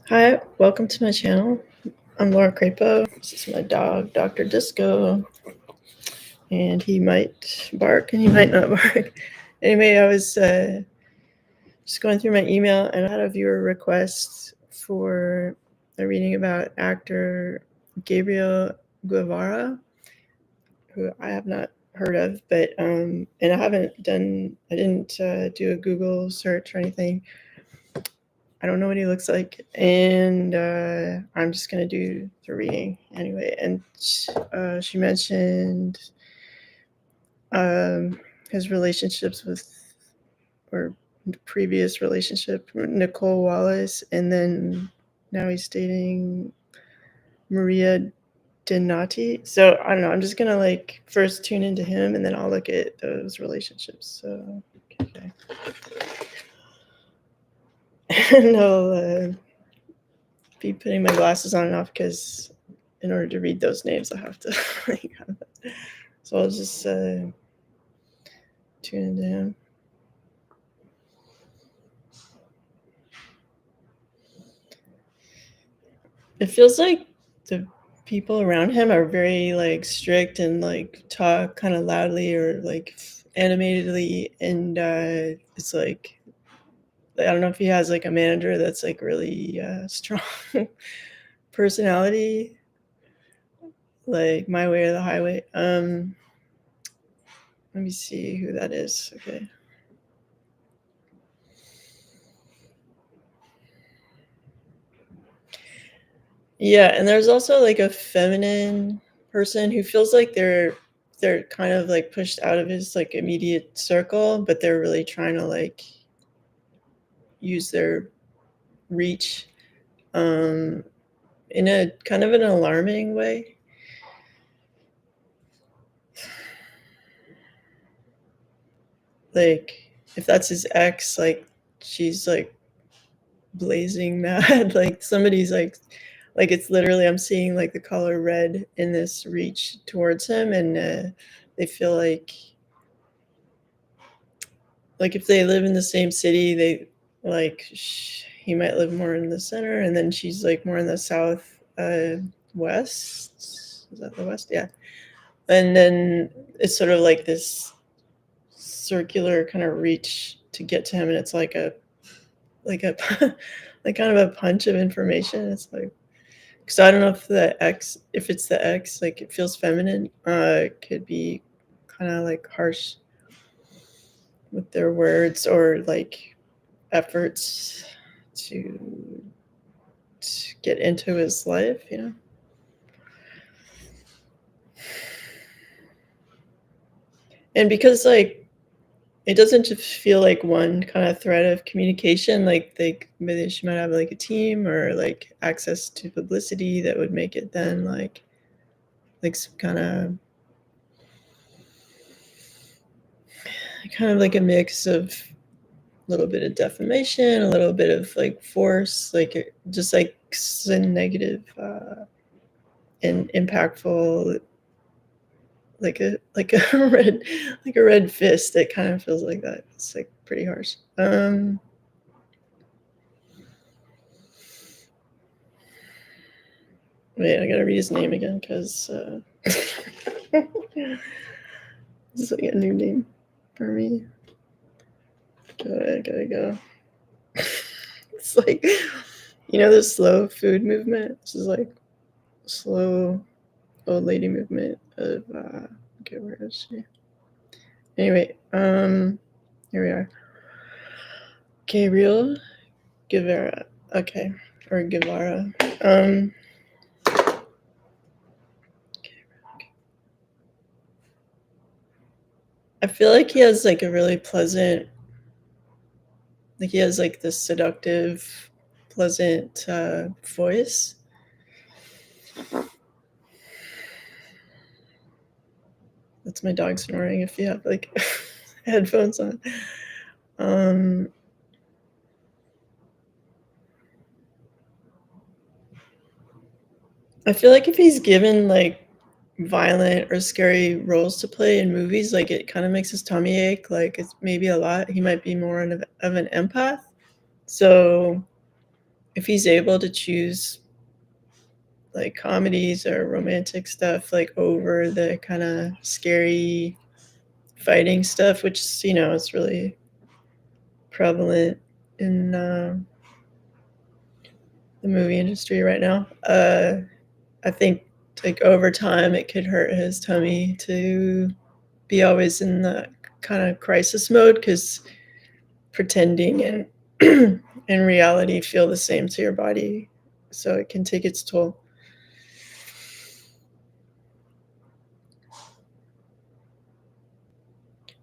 Hi, welcome to my channel. I'm Lauracrapo. This is my dog, Dr. Disco, and he might bark and he might not bark. Anyway, I was just going through my email and I had a viewer request for a reading about actor Gabriel Guevara, who I have not heard of, but and I didn't do a Google search or anything. I don't know what he looks like, and I'm just gonna do the reading anyway. And she mentioned his relationships with, or previous relationship, Nicole Wallace, and then now he's dating Maria Donati. So I don't know. I'm just gonna like first tune into him, and then I'll look at those relationships. So okay, and I'll be putting my glasses on and off because in order to read those names, I have to like, so I'll just tune into him. It feels like the people around him are very like strict and like talk kind of loudly or like animatedly, and it's like I don't know if he has like a manager that's like really strong personality, like My Way or the Highway. Let me see who that is. Okay. Yeah, and there's also like a feminine person who feels like they're kind of like pushed out of his like immediate circle, but they're really trying to like use their reach in a kind of an alarming way. Like if that's his ex, like she's like blazing mad. Like somebody's like it's literally I'm seeing like the color red in this reach towards him, and they feel like if they live in the same city, they like he might live more in the center, and then she's like more in the south west. Is that the west? Yeah. And then it's sort of like this circular kind of reach to get to him, and it's like a like like kind of a punch of information. It's like, because I don't know if it's the X, like it feels feminine. It could be kind of like harsh with their words or like efforts to get into his life, you know. And because like it doesn't just feel like one kind of thread of communication, like maybe she might have like a team or like access to publicity that would make it then like some kind of like a mix of a little bit of defamation, a little bit of like force, like just like negative and impactful, like a red like a red fist. That kind of feels like that. It's like pretty harsh. Wait, I gotta read his name again because this is like a new name for me. Gotta go. It's like, you know, the slow food movement. This is like slow old lady movement of okay, where is she? Anyway, here we are. Gabriel Guevara. Okay. Or Guevara. I feel like he has like a really pleasant, like he has like this seductive, pleasant voice. That's my dog snoring if you have like headphones on. I feel like if he's given like violent or scary roles to play in movies, like it kind of makes his tummy ache. Like it's maybe a lot. He might be more of an empath. So if he's able to choose like comedies or romantic stuff like over the kind of scary fighting stuff, which is really prevalent in the movie industry right now. I think like over time it could hurt his tummy to be always in the kind of crisis mode, because pretending and in reality feel the same to your body, so it can take its toll.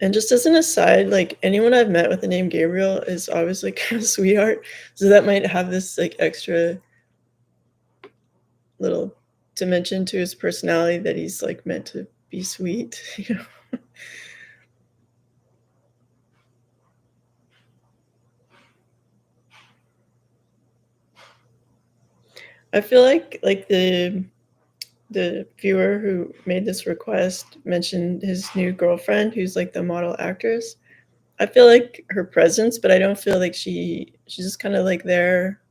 And just as an aside, like anyone I've met with the name Gabriel is obviously kind of sweetheart, so that might have this like extra little dimension to his personality that he's like meant to be sweet, you know. I feel like the viewer who made this request mentioned his new girlfriend, who's like the model actress. I feel like her presence, but I don't feel like she's just kind of like there,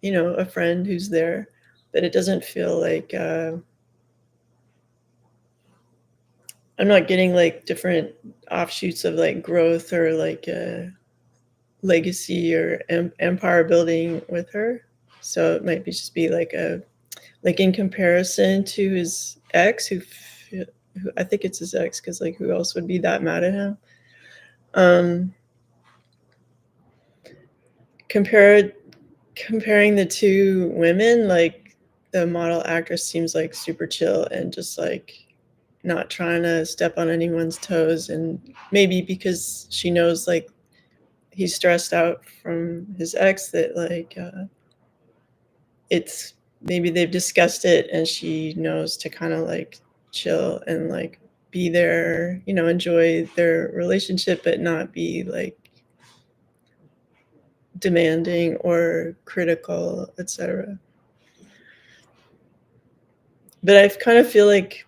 a friend who's there. But it doesn't feel like I'm not getting like different offshoots of like growth or like legacy or empire building with her. So it might be just be like in comparison to his ex, who I think it's his ex, because like who else would be that mad at him? Um, compared Comparing the two women, like the model actress seems like super chill and just like not trying to step on anyone's toes, and maybe because she knows like he's stressed out from his ex, that like it's maybe they've discussed it and she knows to kind of like chill and like be there, enjoy their relationship, but not be like demanding or critical, etc. But I kind of feel like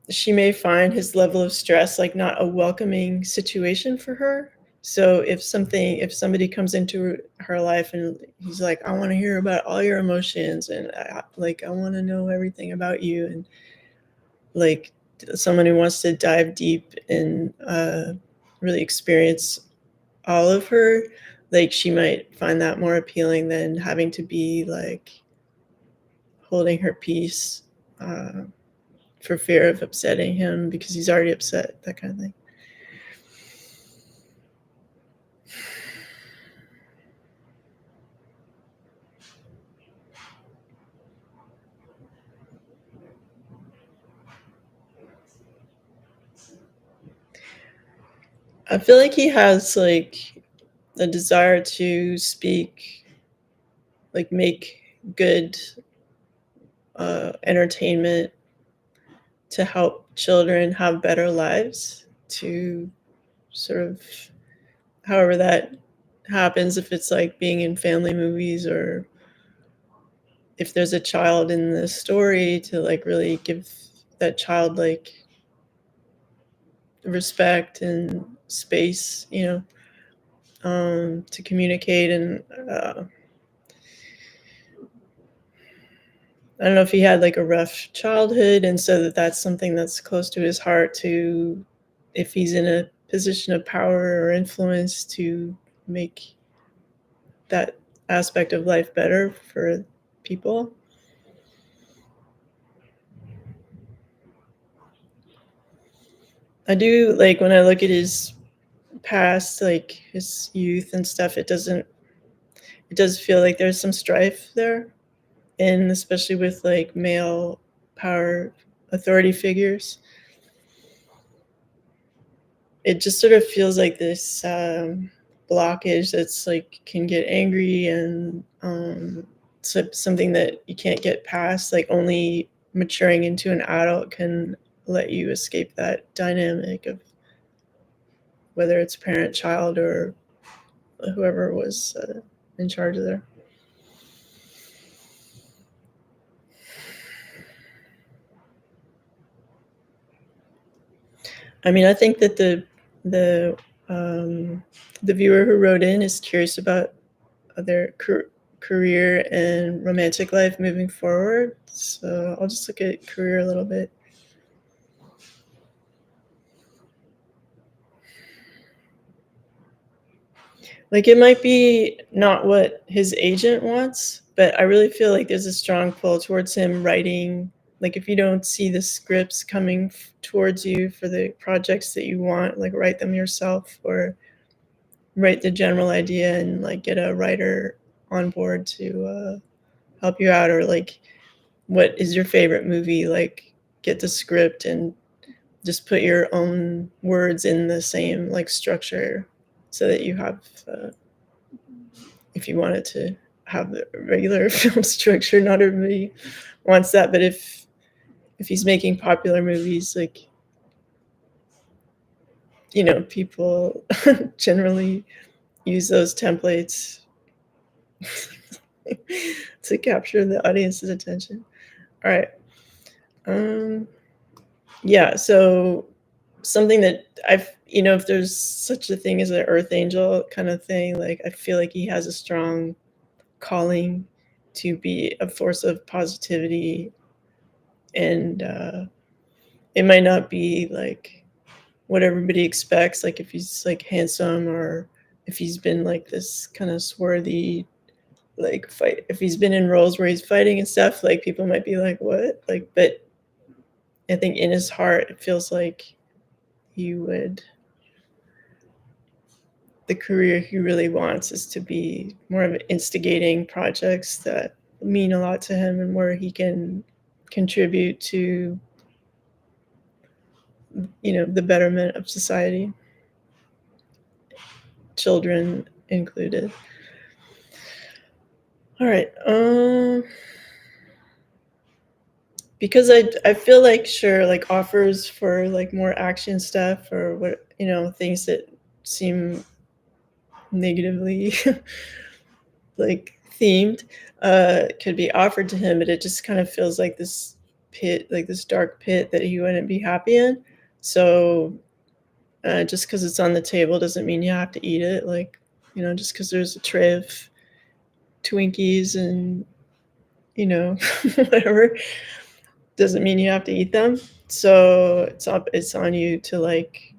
she may find his level of stress like not a welcoming situation for her. So if somebody comes into her life and he's like, I want to hear about all your emotions, and I want to know everything about you, and like someone who wants to dive deep and really experience all of her, like she might find that more appealing than having to be like holding her peace for fear of upsetting him because he's already upset, that kind of thing. I feel like he has like a desire to speak, like make good entertainment to help children have better lives, to sort of however that happens, if it's like being in family movies or if there's a child in the story, to like really give that child like respect and space, to communicate. And I don't know if he had like a rough childhood, and so that's something that's close to his heart, to if he's in a position of power or influence, to make that aspect of life better for people. I do like when I look at his past, like his youth and stuff, it does feel like there's some strife there, and especially with like male power authority figures. It just sort of feels like this blockage that's like can get angry, and something that you can't get past. Like only maturing into an adult can let you escape that dynamic of whether it's parent, child, or whoever was in charge of there. I mean, I think that the The viewer who wrote in is curious about their career and romantic life moving forward. So I'll just look at career a little bit. Like, it might be not what his agent wants, but I really feel like there's a strong pull towards him writing. Like, if you don't see the scripts coming towards you for the projects that you want, like write them yourself or write the general idea and like get a writer on board to help you out. Or like, what is your favorite movie? Like, get the script and just put your own words in the same like structure so that you have if you wanted to have the regular film structure. Not everybody wants that, but if he's making popular movies, like, you know, people generally use those templates to capture the audience's attention. All right. Yeah, so something that I've, you know, if there's such a thing as an earth angel kind of thing, like I feel like he has a strong calling to be a force of positivity. And it might not be like what everybody expects, like if he's like handsome or if he's been like this kind of swarthy like fight, if he's been in roles where he's fighting and stuff, like people might be like, what? Like, but I think in his heart it feels like he would, the career he really wants is to be more of instigating projects that mean a lot to him and where he can contribute to, you know, the betterment of society, children included. All right. Because I feel like, sure, like offers for like more action stuff or what, you know, things that seem negatively like themed could be offered to him, but it just kind of feels like this pit, like this dark pit that he wouldn't be happy in. So just because it's on the table doesn't mean you have to eat it. Like, you know, just because there's a tray of Twinkies and, you know, whatever, doesn't mean you have to eat them. So it's on you to like,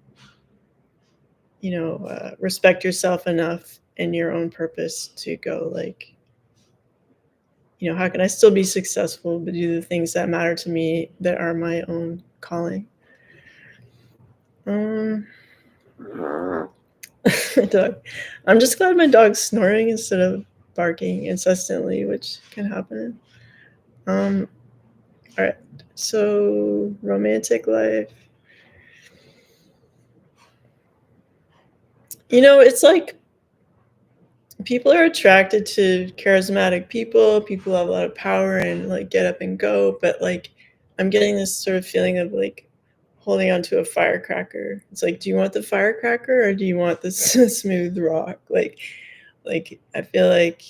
you know, respect yourself enough and your own purpose to go like, you know, how can I still be successful but do the things that matter to me that are my own calling? Dog. I'm just glad my dog's snoring instead of barking incessantly, which can happen. All right. So romantic life. You know, it's like people are attracted to charismatic people who have a lot of power and like get up and go, but like I'm getting this sort of feeling of like holding onto a firecracker. It's like, do you want the firecracker or do you want the smooth rock? Like I feel like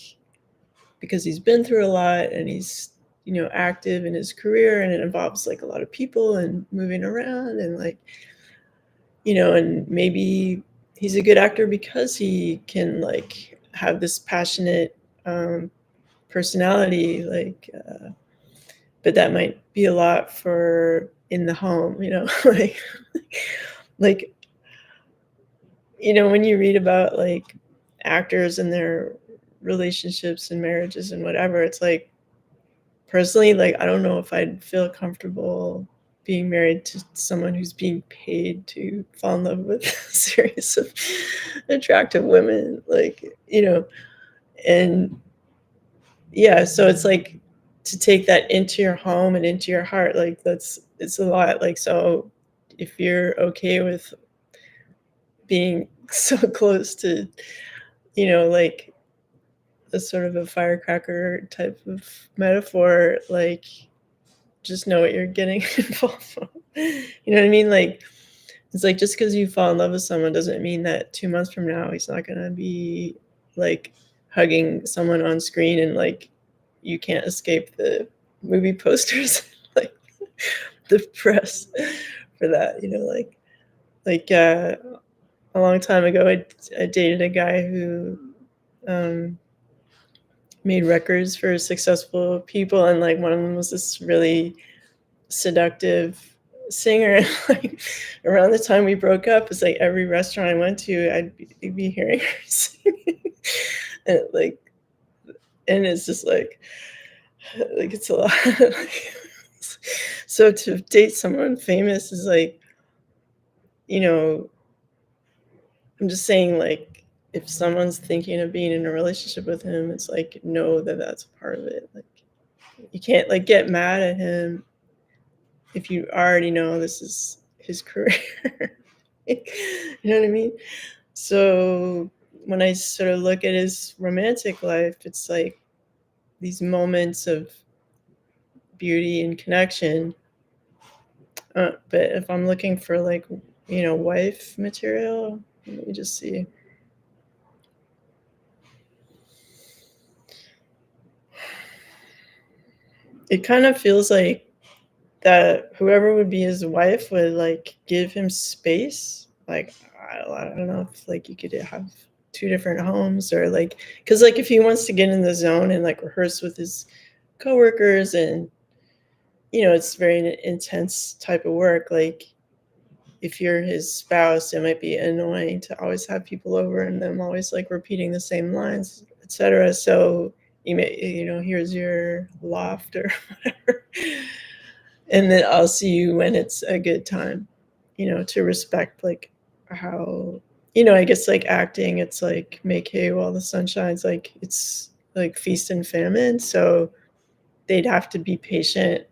because he's been through a lot and he's, you know, active in his career and it involves like a lot of people and moving around and like, you know, and maybe he's a good actor because he can like have this passionate personality, like but that might be a lot for in the home, you know. Like, you know, when you read about like actors and their relationships and marriages and whatever, it's like personally, like I don't know if I'd feel comfortable being married to someone who's being paid to fall in love with a series of attractive women, like, you know. And yeah, so it's like to take that into your home and into your heart, like it's a lot. Like, so if you're okay with being so close to, you know, like a sort of a firecracker type of metaphor, like just know what you're getting involved with. You know what I mean? Like, it's like just because you fall in love with someone doesn't mean that 2 months from now he's not gonna be like hugging someone on screen and like you can't escape the movie posters, like the press for that, you know, like a long time ago, I dated a guy who made records for successful people, and like one of them was this really seductive singer. And like around the time we broke up, it's like every restaurant I went to, I'd be hearing her singing, and and it's just like it's a lot. So to date someone famous is like, you know, I'm just saying, like, if someone's thinking of being in a relationship with him, it's like, know that that's a part of it. Like, you can't like get mad at him if you already know this is his career. You know what I mean? So when I sort of look at his romantic life, it's like these moments of beauty and connection. But if I'm looking for like, wife material, let me just see. It kind of feels like that whoever would be his wife would like give him space. Like I don't know if like you could have two different homes, or like, because like if he wants to get in the zone and like rehearse with his coworkers, and it's very intense type of work. Like if you're his spouse, it might be annoying to always have people over and them always like repeating the same lines, etc. So you may, here's your loft or whatever. And then I'll see you when it's a good time, to respect like how, I guess like acting, it's like make hay while the sun shines. Like it's like feast and famine. So they'd have to be patient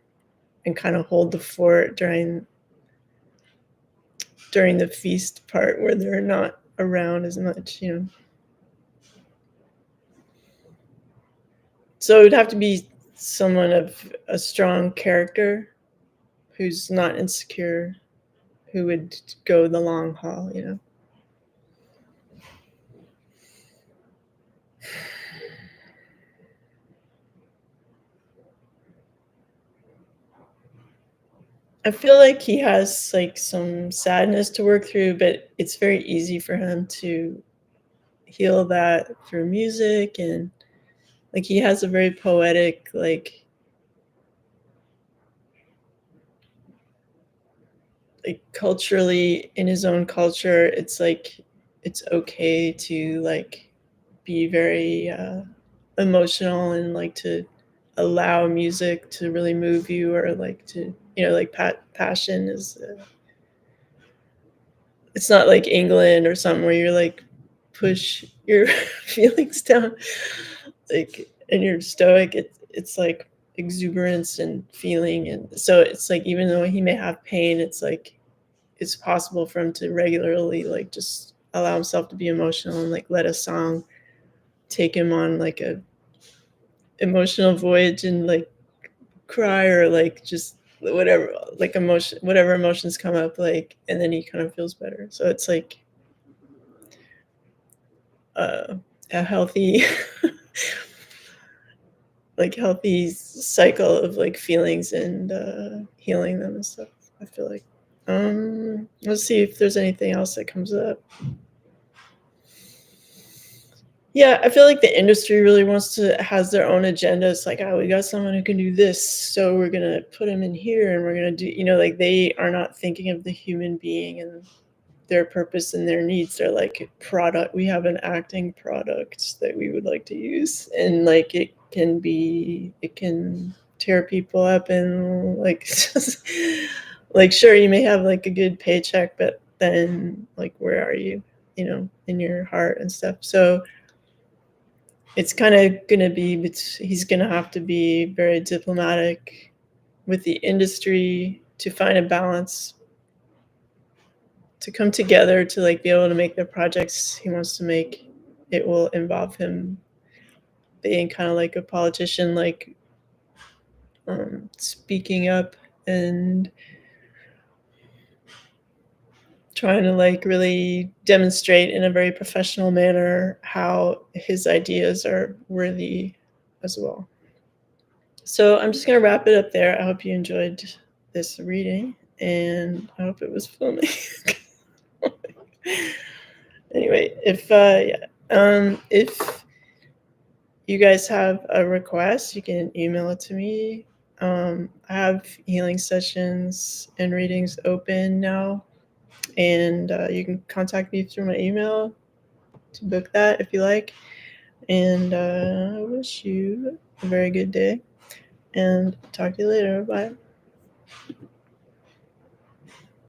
and kind of hold the fort during the feast part where they're not around as much. So it'd have to be someone of a strong character who's not insecure, who would go the long haul. I feel like he has like some sadness to work through, but it's very easy for him to heal that through music. And like he has a very poetic, like culturally, in his own culture, it's like it's okay to like be very emotional, and like to allow music to really move you, or like to, like passion is it's not like England or something where you're like push your feelings down, like, and you're stoic. It's like exuberance and feeling. And so it's like, even though he may have pain, it's like it's possible for him to regularly like just allow himself to be emotional, and like let a song take him on like a emotional voyage, and like cry, or like just whatever, like emotion, whatever emotions come up, like, and then he kind of feels better. So it's like a healthy like healthy cycle of like feelings, and healing them and stuff, I feel like. Let's see if there's anything else that comes up. Yeah, I feel like the industry really has their own agenda. It's like, oh, we got someone who can do this, so we're gonna put him in here, and we're gonna do, like they are not thinking of the human being and their purpose and their needs. They're like, product, we have an acting product that we would like to use, and like it can tear people up, and like just like, sure, you may have like a good paycheck, but then like where are you, in your heart and stuff. So it's kind of going to be, he's going to have to be very diplomatic with the industry to find a balance, to come together, to like be able to make the projects he wants to make. It will involve him being kind of like a politician, like speaking up and trying to like really demonstrate in a very professional manner how his ideas are worthy as well. So I'm just going to wrap it up there. I hope you enjoyed this reading, and I hope it was filming. Anyway, if you guys have a request, you can email it to me. I have healing sessions and readings open now, and you can contact me through my email to book that if you like. And I wish you a very good day, and talk to you later. Bye.